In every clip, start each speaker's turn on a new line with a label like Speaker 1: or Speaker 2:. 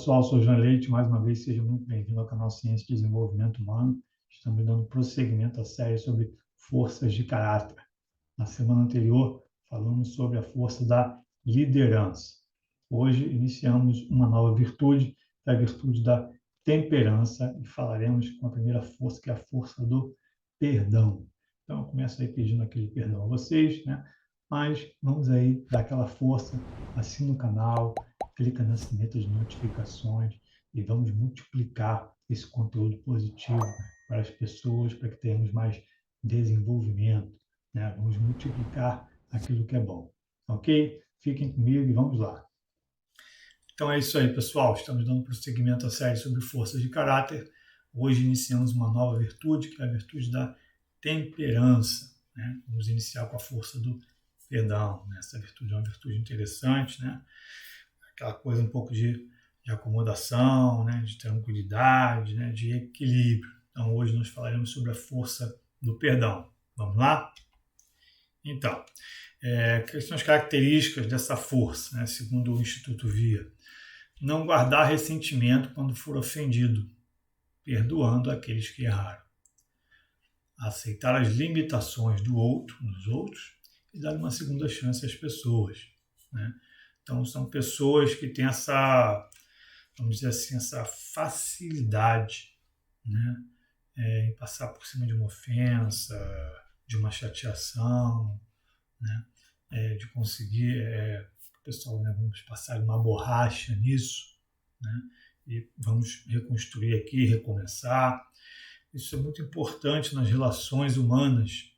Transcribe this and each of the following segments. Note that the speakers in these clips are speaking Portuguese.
Speaker 1: pessoal, sou João Leite, mais uma vez seja muito bem-vindo ao canal Ciência e Desenvolvimento Humano. Estamos dando prosseguimento à série sobre forças de caráter. Na semana anterior, falamos sobre a força da liderança. Hoje, iniciamos uma nova virtude, que é a virtude da temperança, e falaremos com a primeira força, que é a força do perdão. Então, eu começo aí pedindo aquele perdão a vocês, né? Mas vamos aí dar aquela força, assina o canal, clica na sineta de notificações e vamos multiplicar esse conteúdo positivo para as pessoas, para que tenhamos mais desenvolvimento, né? Vamos multiplicar aquilo que é bom, ok? Fiquem comigo e vamos lá. Então é isso aí, pessoal. Estamos dando prosseguimento à série sobre forças de caráter. Hoje iniciamos uma nova virtude, que é a virtude da temperança, né? Vamos iniciar com a força do perdão, né? Essa virtude é uma virtude interessante, né? Aquela coisa um pouco de acomodação, né? De tranquilidade, né? De equilíbrio. Então hoje nós falaremos sobre a força do perdão. Vamos lá? Então, quais são as características dessa força, né? Segundo o Instituto VIA? Não guardar ressentimento quando for ofendido, perdoando aqueles que erraram. Aceitar as limitações dos outros e dar uma segunda chance às pessoas, né? Então, são pessoas que têm essa, vamos dizer assim, essa facilidade, né? Em passar por cima de uma ofensa, de uma chateação, né? De conseguir, pessoal, né, vamos passar uma borracha nisso, né? E vamos reconstruir aqui, recomeçar. Isso é muito importante nas relações humanas,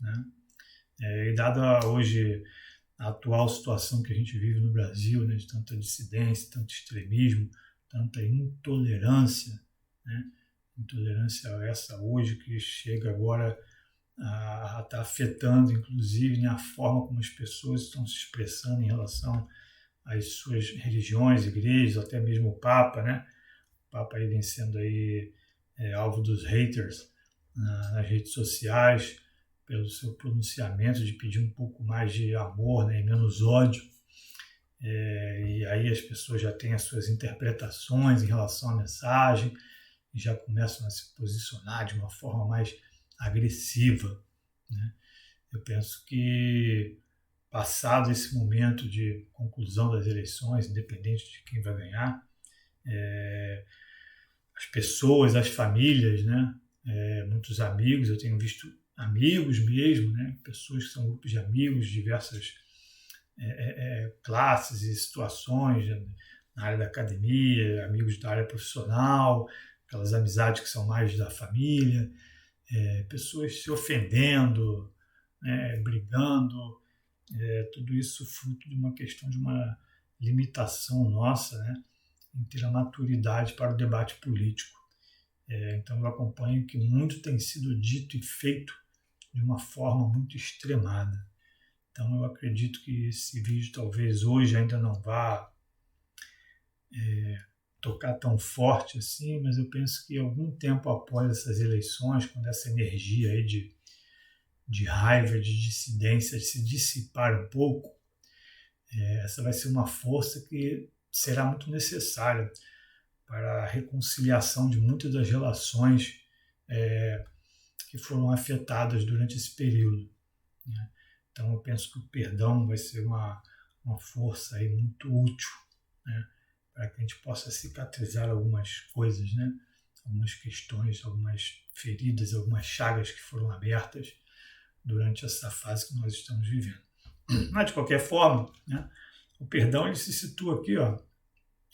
Speaker 1: né? E dada hoje a atual situação que a gente vive no Brasil, né, de tanta dissidência, tanto extremismo, tanta intolerância, né? Intolerância essa hoje que chega agora a estar afetando, inclusive, né, a forma como as pessoas estão se expressando em relação às suas religiões, igrejas, até mesmo o Papa, né? O Papa aí vem sendo aí, alvo dos haters nas redes sociais, pelo seu pronunciamento de pedir um pouco mais de amor, né, e menos ódio. E aí as pessoas já têm as suas interpretações em relação à mensagem e já começam a se posicionar de uma forma mais agressiva, né? Eu penso que, passado esse momento de conclusão das eleições, independente de quem vai ganhar, as pessoas, as famílias, né? Muitos amigos, eu tenho visto amigos mesmo, né? Pessoas que são grupos de amigos, diversas classes e situações, né? Na área da academia, amigos da área profissional, aquelas amizades que são mais da família, pessoas se ofendendo, né? Brigando, tudo isso fruto de uma questão de uma limitação nossa, né? Em ter a maturidade para o debate político. Então eu acompanho que muito tem sido dito e feito de uma forma muito extremada. Então eu acredito que esse vídeo talvez hoje ainda não vá tocar tão forte assim, mas eu penso que algum tempo após essas eleições, quando essa energia aí de raiva, de dissidência, de se dissipar um pouco, essa vai ser uma força que será muito necessária para a reconciliação de muitas das relações que foram afetadas durante esse período, né? Então eu penso que o perdão vai ser uma força aí muito útil, né? Para que a gente possa cicatrizar algumas coisas, né? Algumas questões, algumas feridas, algumas chagas que foram abertas durante essa fase que nós estamos vivendo. Mas, de qualquer forma, né, o perdão ele se situa aqui, ó,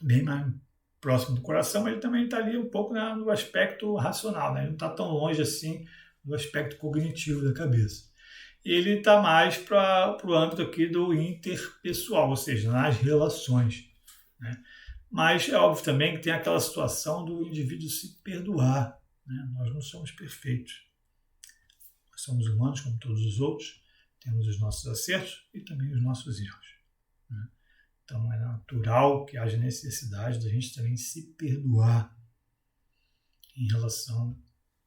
Speaker 1: bem mais próximo do coração, mas ele também está ali um pouco, né, no aspecto racional, né? Ele não está tão longe assim do aspecto cognitivo da cabeça. Ele está mais para o âmbito aqui do interpessoal, ou seja, nas relações, né? Mas é óbvio também que tem aquela situação do indivíduo se perdoar, né? Nós não somos perfeitos. Nós somos humanos como todos os outros, temos os nossos acertos e também os nossos erros, né? Então é natural que haja necessidade da gente também se perdoar em relação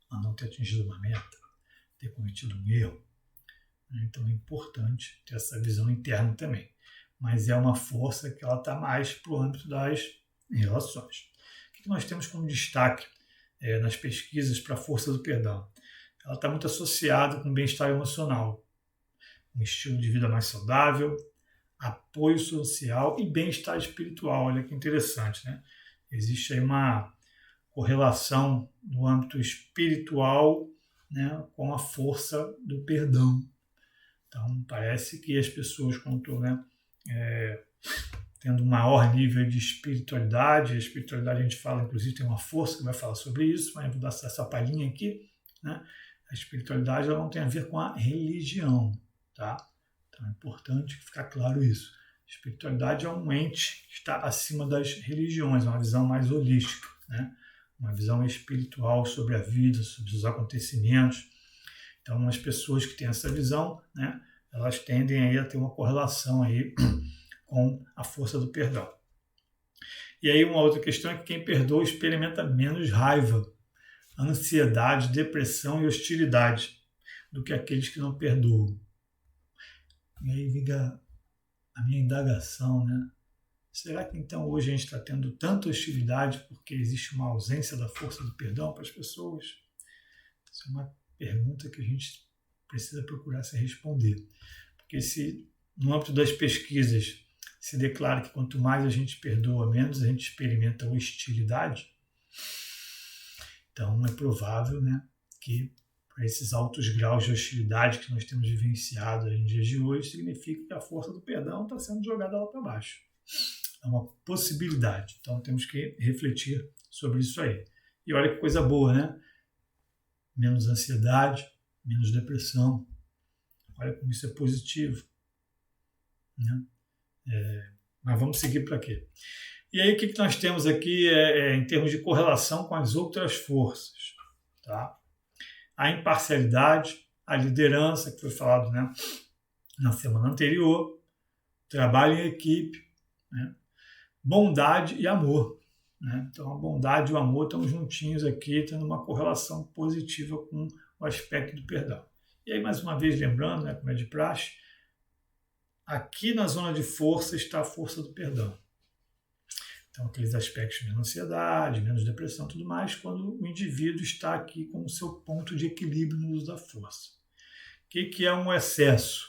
Speaker 1: a não ter atingido uma meta, ter cometido um erro. Então é importante ter essa visão interna também. Mas é uma força que ela está mais para o âmbito das em relações. O que nós temos como destaque nas pesquisas para a força do perdão? Ela está muito associada com bem-estar emocional, um estilo de vida mais saudável, apoio social e bem-estar espiritual. Olha que interessante, né? Existe aí uma correlação no âmbito espiritual, né, com a força do perdão. Então, parece que as pessoas, quando estão, né, tendo um maior nível de espiritualidade, a espiritualidade a gente fala, inclusive tem uma força que vai falar sobre isso, mas eu vou dar essa palhinha aqui, né? A espiritualidade ela não tem a ver com a religião, tá? Então é importante ficar claro isso. A espiritualidade é um ente que está acima das religiões, uma visão mais holística, né? Uma visão espiritual sobre a vida, sobre os acontecimentos. Então, as pessoas que têm essa visão, né, elas tendem aí a ter uma correlação aí com a força do perdão. E aí uma outra questão é que quem perdoa experimenta menos raiva, ansiedade, depressão e hostilidade do que aqueles que não perdoam. E aí fica a minha indagação, né? Será que então hoje a gente está tendo tanta hostilidade porque existe uma ausência da força do perdão para as pessoas? Essa é uma pergunta que a gente precisa procurar se responder. Porque se no âmbito das pesquisas se declara que quanto mais a gente perdoa, menos a gente experimenta hostilidade, então é provável, né, que para esses altos graus de hostilidade que nós temos vivenciado em dias de hoje, significa que a força do perdão está sendo jogada lá para baixo. É uma possibilidade. Então temos que refletir sobre isso aí. E olha que coisa boa, né? Menos ansiedade, menos depressão. Olha como isso é positivo, né? Mas vamos seguir para quê? E aí o que nós temos aqui em termos de correlação com as outras forças? Tá? A imparcialidade, a liderança, que foi falado, né, na semana anterior, trabalho em equipe, né? Bondade e amor. Né? Então a bondade e o amor estão juntinhos aqui, tendo uma correlação positiva com o aspecto do perdão. E aí, mais uma vez, lembrando, né, como é de praxe, aqui na zona de força está a força do perdão. Então, aqueles aspectos de menos ansiedade, menos depressão e tudo mais, quando o indivíduo está aqui com o seu ponto de equilíbrio no uso da força. O que é um excesso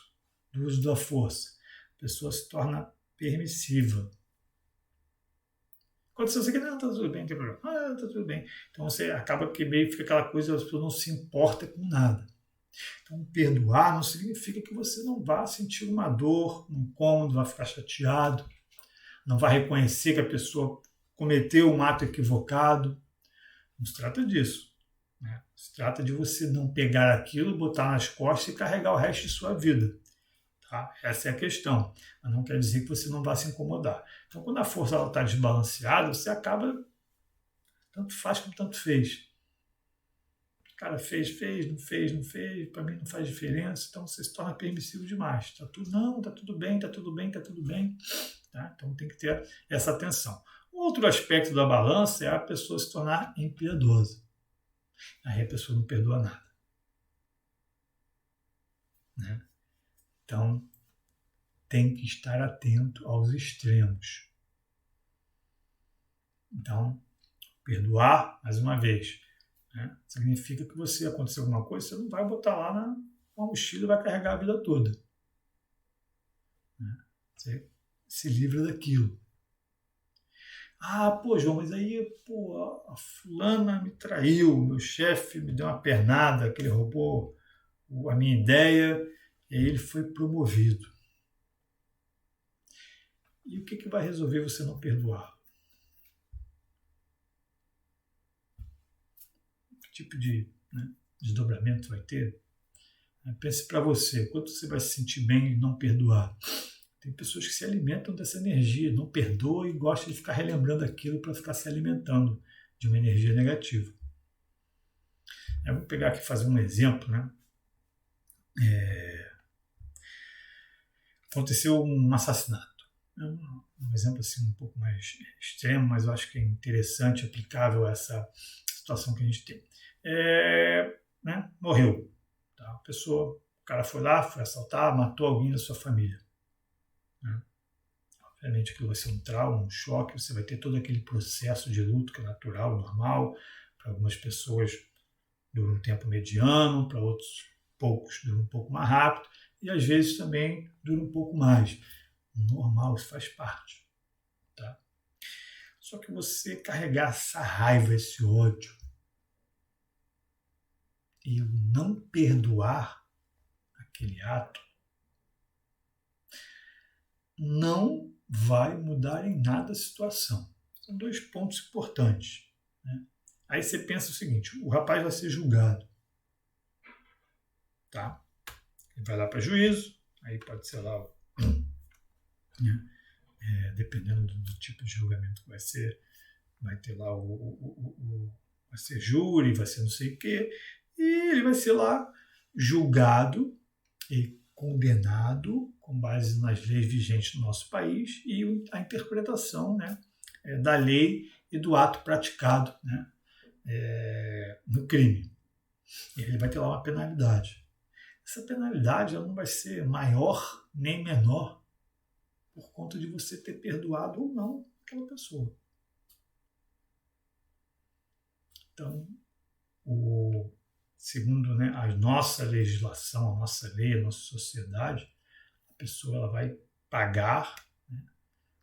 Speaker 1: do uso da força? A pessoa se torna permissiva. Quando você quer, não, tá tudo bem, não tem problema. Ah, tá tudo bem. Então você acaba que meio fica aquela coisa, a pessoa não se importa com nada. Então, perdoar não significa que você não vá sentir uma dor, um incômodo, vai ficar chateado, não vai reconhecer que a pessoa cometeu um ato equivocado. Não se trata disso. Né? Se trata de você não pegar aquilo, botar nas costas e carregar o resto de sua vida. Tá? Essa é a questão. Mas não quer dizer que você não vá se incomodar. Então, quando a força está desbalanceada, você acaba, tanto faz como tanto fez. O cara fez, não fez, para mim não faz diferença, então você se torna permissivo demais. Tá tudo, não, tá tudo bem. Tá? Então tem que ter essa atenção. Outro aspecto da balança é a pessoa se tornar impiedosa. Aí a pessoa não perdoa nada. Né? Então tem que estar atento aos extremos. Então, perdoar, mais uma vez, né, significa que você aconteceu alguma coisa, você não vai botar lá na mochila e vai carregar a vida toda. Né? Você se livra daquilo. Ah, pô, João, mas aí a fulana me traiu, meu chefe me deu uma pernada, que ele roubou a minha ideia, e aí ele foi promovido. E o que vai resolver você não perdoar? Que tipo de desdobramento vai ter? Pense para você, quanto você vai se sentir bem em não perdoar? Tem pessoas que se alimentam dessa energia, não perdoam e gostam de ficar relembrando aquilo para ficar se alimentando de uma energia negativa. Eu vou pegar aqui e fazer um exemplo. Né? Aconteceu um assassinato. Um exemplo assim um pouco mais extremo, mas eu acho que é interessante, aplicável a essa situação que a gente tem. Né? Morreu. Tá? O cara foi lá, foi assaltar, matou alguém da sua família. Né? Obviamente aquilo vai ser um trauma, um choque, você vai ter todo aquele processo de luto que é natural, normal. Para algumas pessoas dura um tempo mediano, para outros poucos dura um pouco mais rápido, e às vezes também dura um pouco mais. Normal, isso faz parte. Tá? Só que você carregar essa raiva, esse ódio, e não perdoar aquele ato, não vai mudar em nada a situação. São 2 pontos importantes. Né? Aí você pensa o seguinte, o rapaz vai ser julgado. Tá? Ele vai lá para juízo, aí pode ser lá, né? Dependendo do tipo de julgamento que vai ser, vai ter lá vai ser júri, vai ser não sei o quê, e ele vai ser lá julgado e condenado com base nas leis vigentes do nosso país e a interpretação, né, da lei e do ato praticado, né, no crime. E ele vai ter lá uma penalidade. Essa penalidade ela não vai ser maior nem menor por conta de você ter perdoado ou não aquela pessoa. Então, segundo, né, a nossa legislação, a nossa lei, a nossa sociedade, a pessoa ela vai pagar, né,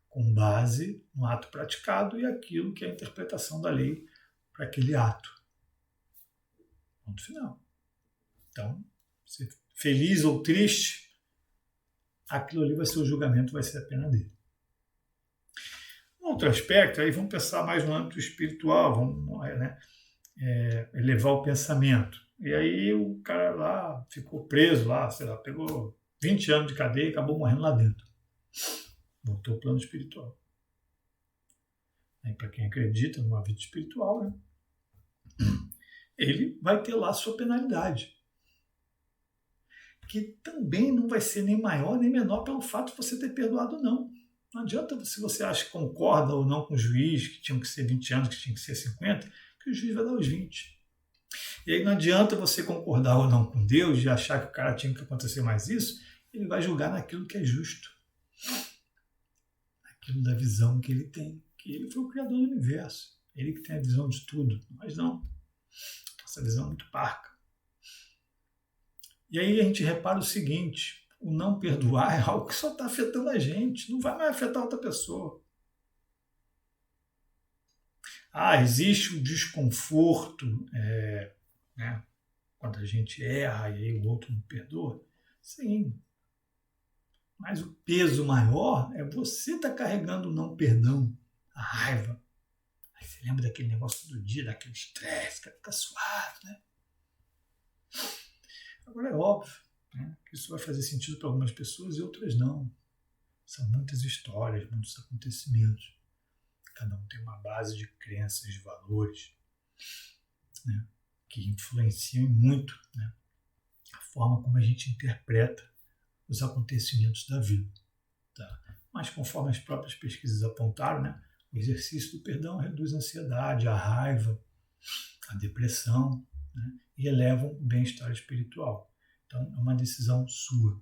Speaker 1: com base no ato praticado e aquilo que é a interpretação da lei para aquele ato. Ponto final. Então, feliz ou triste, aquilo ali vai ser o julgamento, vai ser a pena dele. Um outro aspecto, aí vamos pensar mais no âmbito espiritual, vamos, né, elevar o pensamento. E aí o cara lá ficou preso lá, sei lá, pegou 20 anos de cadeia e acabou morrendo lá dentro. Voltou ao plano espiritual. Para quem acredita numa vida espiritual, né, ele vai ter lá a sua penalidade. Que também não vai ser nem maior nem menor pelo fato de você ter perdoado, não. Não adianta se você acha que concorda ou não com o juiz, que tinham que ser 20 anos, que tinha que ser 50, que o juiz vai dar os 20. E aí não adianta você concordar ou não com Deus e achar que o cara tinha que acontecer mais isso, ele vai julgar naquilo que é justo. Naquilo da visão que ele tem. Que ele foi o criador do universo. Ele que tem a visão de tudo. Nós não. Nossa visão é muito parca. E aí a gente repara o seguinte, o não perdoar é algo que só está afetando a gente, não vai mais afetar outra pessoa. Existe o desconforto, né, quando a gente erra e aí o outro não perdoa? Sim. Mas o peso maior é você estar carregando o não perdão, a raiva. Aí você lembra daquele negócio do dia, daquele estresse, que fica suave, né? Agora é óbvio, né, que isso vai fazer sentido para algumas pessoas e outras não. São muitas histórias, muitos acontecimentos. Cada um tem uma base de crenças, de valores, né, que influenciam muito, né, a forma como a gente interpreta os acontecimentos da vida. Tá? Mas conforme as próprias pesquisas apontaram, né, o exercício do perdão reduz a ansiedade, a raiva, a depressão, né, e elevam o bem-estar espiritual. Então, é uma decisão sua.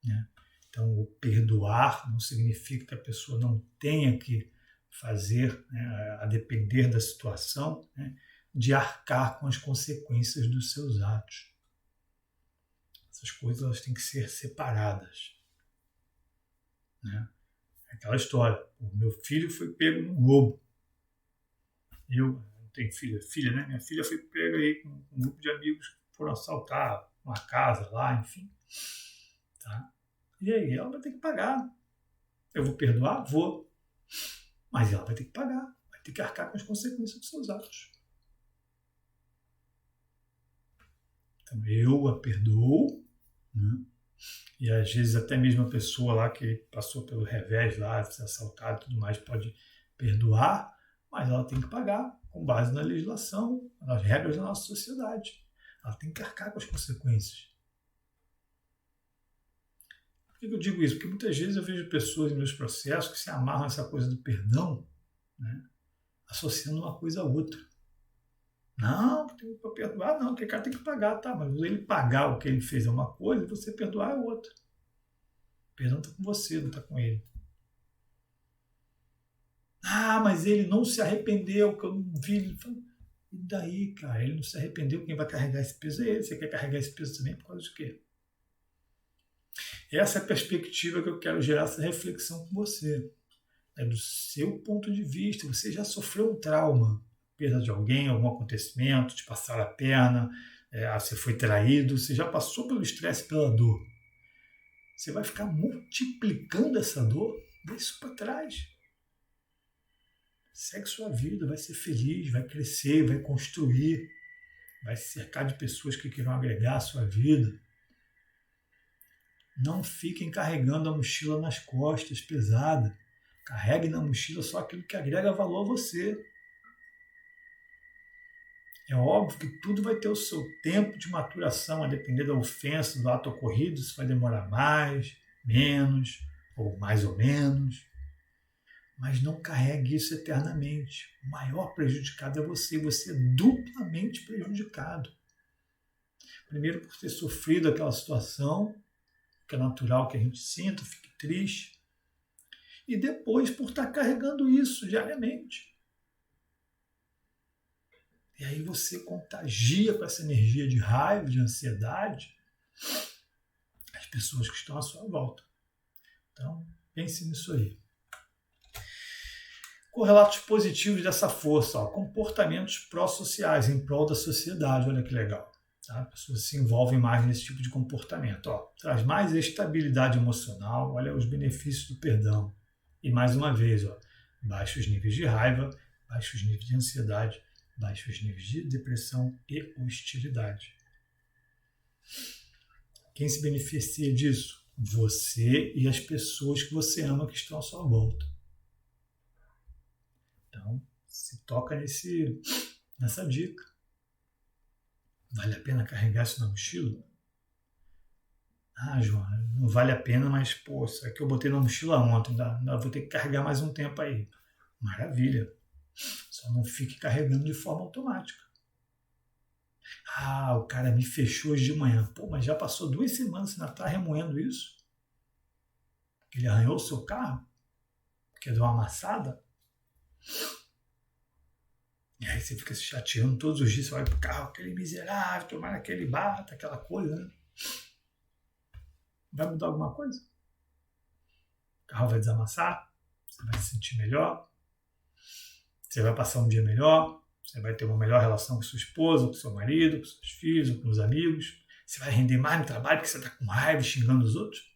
Speaker 1: Né? Então, o perdoar não significa que a pessoa não tenha que fazer, né, a depender da situação, né, de arcar com as consequências dos seus atos. Essas coisas elas têm que ser separadas. Né? Aquela história, o meu filho foi pego num roubo. Eu tenho filha, né? Minha filha foi pega aí com um grupo de amigos que foram assaltar uma casa lá, enfim. Tá? E aí ela vai ter que pagar. Eu vou perdoar? Vou. Mas ela vai ter que pagar. Vai ter que arcar com as consequências dos seus atos. Então eu a perdoo, né? E às vezes até mesmo a pessoa lá que passou pelo revés lá, de ser assaltada e tudo mais, pode perdoar, mas ela tem que pagar com base na legislação, nas regras da nossa sociedade. Ela tem que arcar com as consequências. Por que eu digo isso? Porque muitas vezes eu vejo pessoas em meus processos que se amarram a essa coisa do perdão, né, associando uma coisa a outra. Não, tem que perdoar, não, porque o cara tem que pagar, tá? Mas ele pagar o que ele fez é uma coisa e você perdoar é outra. O perdão está com você, não está com ele. Ah, mas ele não se arrependeu, que eu não vi. Ele falou, e daí, cara? Ele não se arrependeu, quem vai carregar esse peso é ele. Você quer carregar esse peso também por causa de quê? Essa é a perspectiva que eu quero gerar essa reflexão com você. É do seu ponto de vista. Você já sofreu um trauma, perda de alguém, algum acontecimento, te passaram a perna, você foi traído, você já passou pelo estresse, pela dor. Você vai ficar multiplicando essa dor, deixa isso para trás. Segue sua vida, vai ser feliz, vai crescer, vai construir, vai se cercar de pessoas que queiram agregar a sua vida. Não fiquem carregando a mochila nas costas, pesada. Carregue na mochila só aquilo que agrega valor a você. É óbvio que tudo vai ter o seu tempo de maturação, a depender da ofensa, do ato ocorrido, isso vai demorar mais, menos, ou mais ou menos. Mas não carregue isso eternamente. O maior prejudicado é você é duplamente prejudicado. Primeiro por ter sofrido aquela situação, que é natural que a gente sinta, fique triste, e depois por estar carregando isso diariamente. E aí você contagia com essa energia de raiva, de ansiedade, as pessoas que estão à sua volta. Então, pense nisso aí. Correlatos positivos dessa força, comportamentos pró-sociais, em prol da sociedade, olha que legal. Tá? As pessoas se envolvem mais nesse tipo de comportamento. Traz mais estabilidade emocional, olha os benefícios do perdão. E mais uma vez, baixos níveis de raiva, baixos níveis de ansiedade, baixos níveis de depressão e hostilidade. Quem se beneficia disso? Você e as pessoas que você ama que estão à sua volta. Então, se toca nessa dica. Vale a pena carregar isso na mochila? Ah, João, não vale a pena, mas, isso aqui eu botei na mochila ontem, ainda vou ter que carregar mais um tempo aí. Maravilha. Só não fique carregando de forma automática. Ah, o cara me fechou hoje de manhã. Mas já passou 2 semanas, você ainda está remoendo isso? Ele arranhou o seu carro? Porque deu uma amassada? E aí você fica se chateando todos os dias, você olha pro carro, aquele miserável, tomara que ele bata, aquela coisa, né? Vai mudar alguma coisa? O carro vai desamassar? Você vai se sentir melhor? Você vai passar um dia melhor? Você vai ter uma melhor relação com sua esposa, com seu marido, com seus filhos, com os amigos? Você vai render mais no trabalho porque você está com raiva e xingando os outros?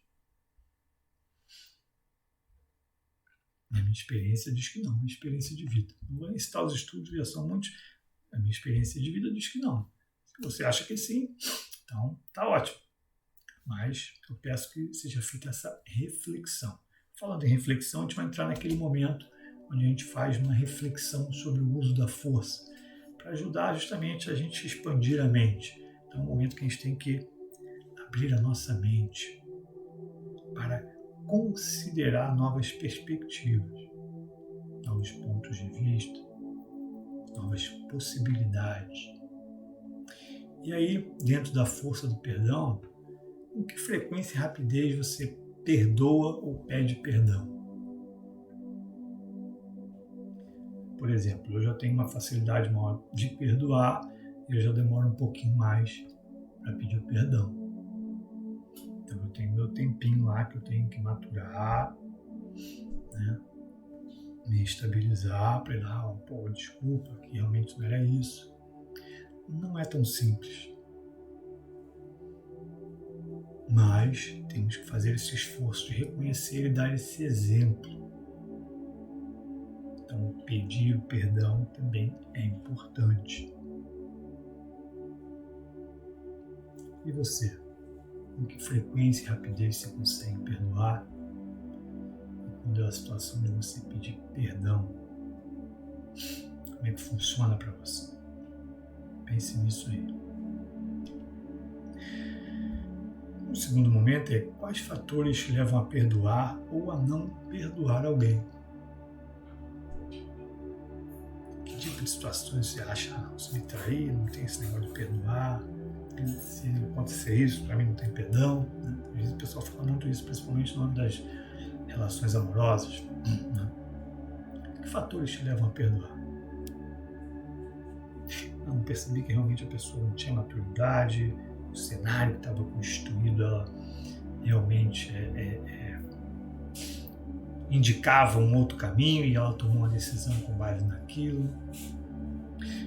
Speaker 1: A minha experiência diz que não, a minha experiência de vida. Não vou citar os estudos, já são muitos. A minha experiência de vida diz que não. Se você acha que sim, então tá ótimo. Mas eu peço que seja feita essa reflexão. Falando em reflexão, a gente vai entrar naquele momento onde a gente faz uma reflexão sobre o uso da força, para ajudar justamente a gente a expandir a mente. Então é um momento que a gente tem que abrir a nossa mente para considerar novas perspectivas, novos pontos de vista, novas possibilidades. E aí, dentro da força do perdão, com que frequência e rapidez você perdoa ou pede perdão? Por exemplo, eu já tenho uma facilidade maior de perdoar e eu já demoro um pouquinho mais para pedir o perdão. Então eu tenho meu tempinho lá que eu tenho que maturar, né? Me estabilizar para ir lá, desculpa, que realmente não era isso. Não é tão simples. Mas temos que fazer esse esforço de reconhecer e dar esse exemplo. Então, pedir o perdão também é importante. E você? Com que frequência e rapidez você consegue perdoar? E quando é a situação de você pedir perdão, como é que funciona para você? Pense nisso aí. O segundo momento é quais fatores te levam a perdoar ou a não perdoar alguém. Que tipo de situações você acha? Se me trair, não tem esse negócio de perdoar. Se acontecer isso, para mim não tem perdão. Né? Às vezes o pessoal fala muito isso, principalmente no âmbito das relações amorosas. Né? Que fatores te levam a perdoar? Não, percebi que realmente a pessoa não tinha maturidade, o cenário que estava constituído, ela realmente indicava um outro caminho e ela tomou uma decisão com base naquilo.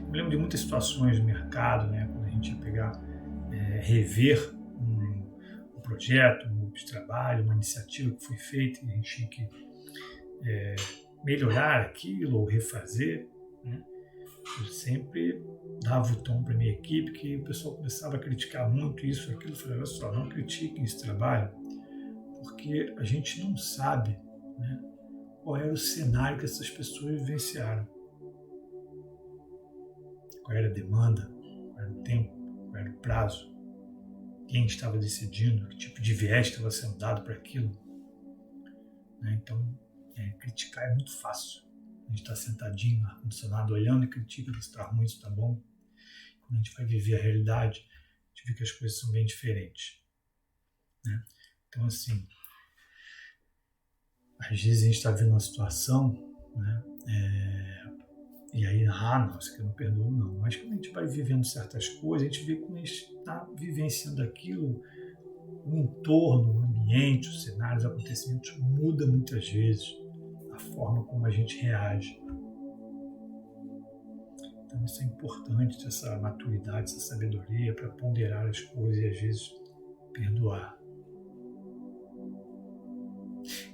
Speaker 1: Me lembro de muitas situações do mercado, né, quando a gente ia pegar, rever um projeto, um grupo de trabalho, uma iniciativa que foi feita e a gente tinha que melhorar aquilo ou refazer, né? Eu sempre dava o tom para a minha equipe que o pessoal começava a criticar muito isso, aquilo. Eu falei, olha só, não critiquem esse trabalho, porque a gente não sabe, né, qual era o cenário que essas pessoas vivenciaram. Qual era a demanda, qual era o tempo, qual era o prazo, quem estava decidindo, que tipo de viés estava sendo dado para aquilo. Né? Então, criticar é muito fácil. A gente está sentadinho no ar-condicionado olhando e critica se está ruim, se está bom. Quando a gente vai viver a realidade, a gente vê que as coisas são bem diferentes. Né? Então, assim, às vezes a gente está vendo uma situação, né, e aí, não, isso aqui eu não perdoo, não. Mas quando a gente vai vivendo certas coisas, a gente vê como a gente está vivenciando aquilo, o entorno, o ambiente, os cenários, os acontecimentos muda muitas vezes a forma como a gente reage. Então isso é importante, essa maturidade, essa sabedoria para ponderar as coisas e às vezes perdoar.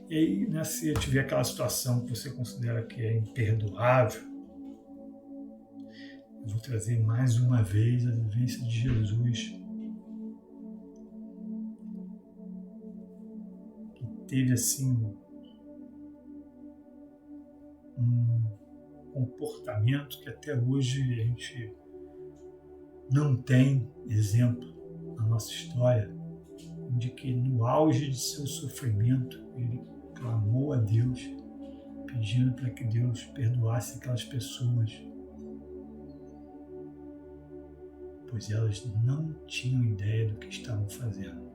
Speaker 1: E aí, né, se tiver aquela situação que você considera que é imperdoável, eu vou trazer mais uma vez a vivência de Jesus, que teve assim um comportamento que até hoje a gente não tem exemplo na nossa história, de que no auge de seu sofrimento ele clamou a Deus, pedindo para que Deus perdoasse aquelas pessoas, pois elas não tinham ideia do que estavam fazendo.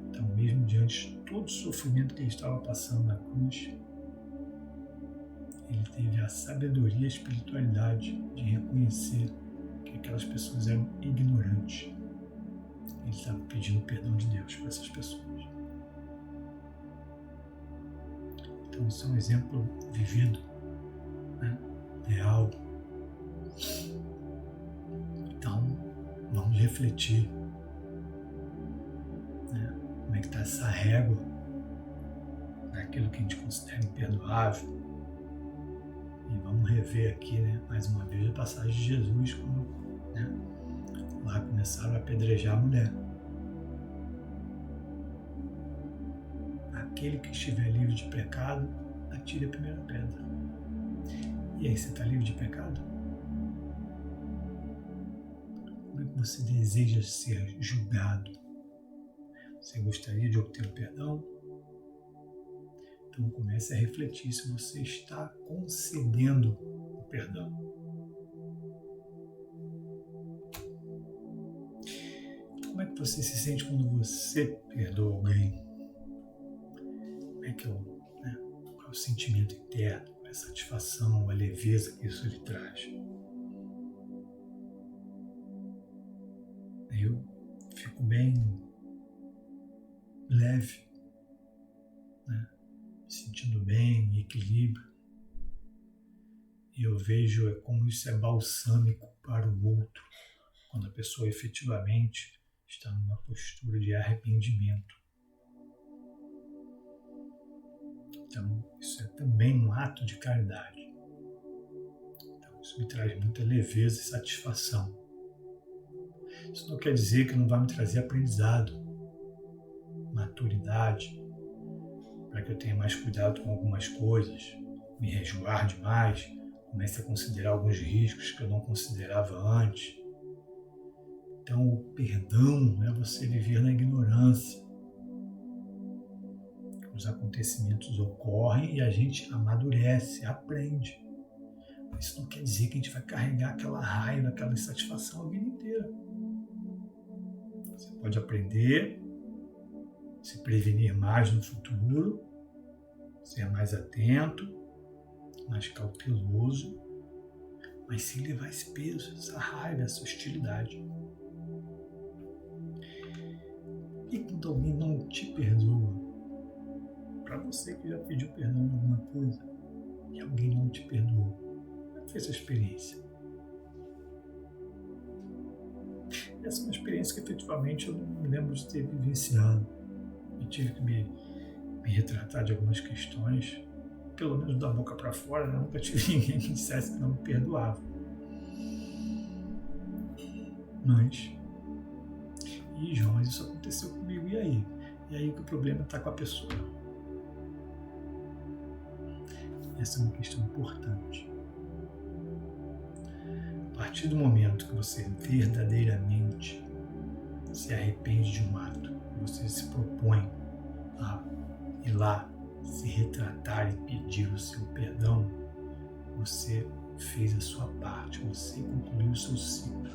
Speaker 1: Então, mesmo diante de todo o sofrimento que ele estava passando na cruz, ele teve a sabedoria e a espiritualidade de reconhecer que aquelas pessoas eram ignorantes. Ele estava pedindo perdão de Deus para essas pessoas. Então, isso é um exemplo vivido, né? Real. Então, vamos refletir, né? Como é que está essa régua naquilo que a gente considera imperdoável. E vamos rever aqui, né, mais uma vez a passagem de Jesus, quando, né, lá começaram a apedrejar a mulher. Aquele que estiver livre de pecado, atire a primeira pedra. E aí, você está livre de pecado? Como é que você deseja ser julgado? Você gostaria de obter o perdão? Então comece a refletir se você está concedendo o perdão. Como é que você se sente quando você perdoa alguém? Como é que qual é o sentimento interno, a satisfação, a leveza que isso lhe traz? Eu fico bem leve, né? Me sentindo bem, em equilíbrio. E eu vejo como isso é balsâmico para o outro, quando a pessoa efetivamente está numa postura de arrependimento. Então, isso é também um ato de caridade. Então, isso me traz muita leveza e satisfação. Isso não quer dizer que não vai me trazer aprendizado, maturidade, para que eu tenha mais cuidado com algumas coisas, me resguarde demais, comece a considerar alguns riscos que eu não considerava antes. Então, o perdão não é você viver na ignorância. Os acontecimentos ocorrem e a gente amadurece, aprende. Mas isso não quer dizer que a gente vai carregar aquela raiva, aquela insatisfação a vida inteira. Você pode aprender, se prevenir mais no futuro, ser mais atento, mais cauteloso, mas sem levar esse peso, essa raiva, essa hostilidade. E quando alguém não te perdoa, para você que já pediu perdão em alguma coisa e alguém não te perdoou, como foi essa experiência? Essa é uma experiência que efetivamente eu não me lembro de ter vivenciado. Eu tive que me retratar de algumas questões, pelo menos da boca para fora, né? Eu nunca tive ninguém que dissesse que não me perdoava. Mas, João, mas isso aconteceu comigo, e aí? E aí que o problema está com a pessoa. Essa é uma questão importante. A partir do momento que você verdadeiramente se arrepende de um ato, você se propõe a ir lá, se retratar e pedir o seu perdão, você fez a sua parte, você concluiu o seu ciclo.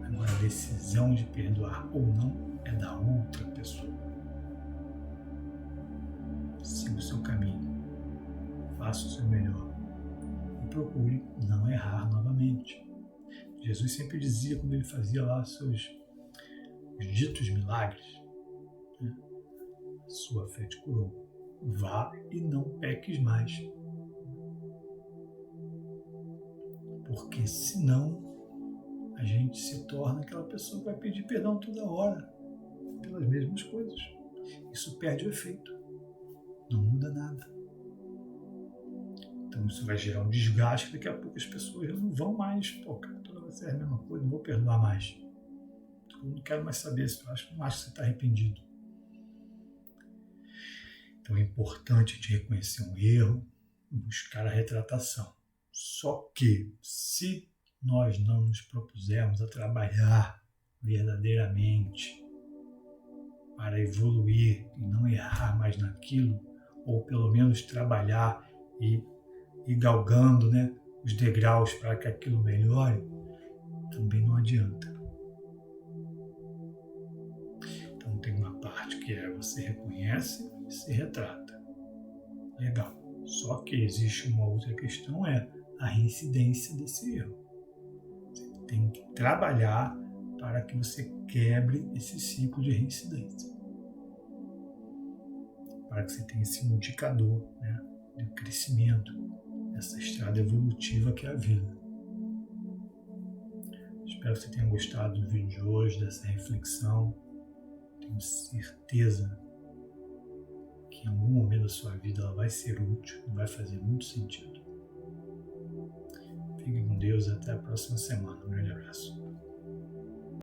Speaker 1: Agora, a decisão de perdoar ou não é da outra pessoa. Siga o seu caminho, faça o seu melhor e procure não errar novamente. Jesus sempre dizia, quando ele fazia lá os ditos milagres, né? Sua fé te curou. Vá e não peques mais. Porque senão a gente se torna aquela pessoa que vai pedir perdão toda hora pelas mesmas coisas. Isso perde o efeito. Não muda nada. Então isso vai gerar um desgaste, daqui a pouco as pessoas já não vão mais, cara, toda vez é a mesma coisa, não vou perdoar mais. Eu não quero mais saber, eu acho que você está arrependido. Então é importante a gente reconhecer um erro, buscar a retratação. Só que, se nós não nos propusermos a trabalhar verdadeiramente para evoluir e não errar mais naquilo, ou pelo menos trabalhar e ir galgando, né, os degraus para que aquilo melhore, também não adianta. Então tem uma parte que é você reconhece e se retrata. Legal. Só que existe uma outra questão, é a reincidência desse erro. Você tem que trabalhar para que você quebre esse ciclo de reincidência. Para que você tenha esse indicador, né, de crescimento, essa estrada evolutiva que é a vida. Espero que você tenha gostado do vídeo de hoje, dessa reflexão. Tenho certeza que em algum momento da sua vida ela vai ser útil, vai fazer muito sentido. Fique com Deus e até a próxima semana. Um grande abraço.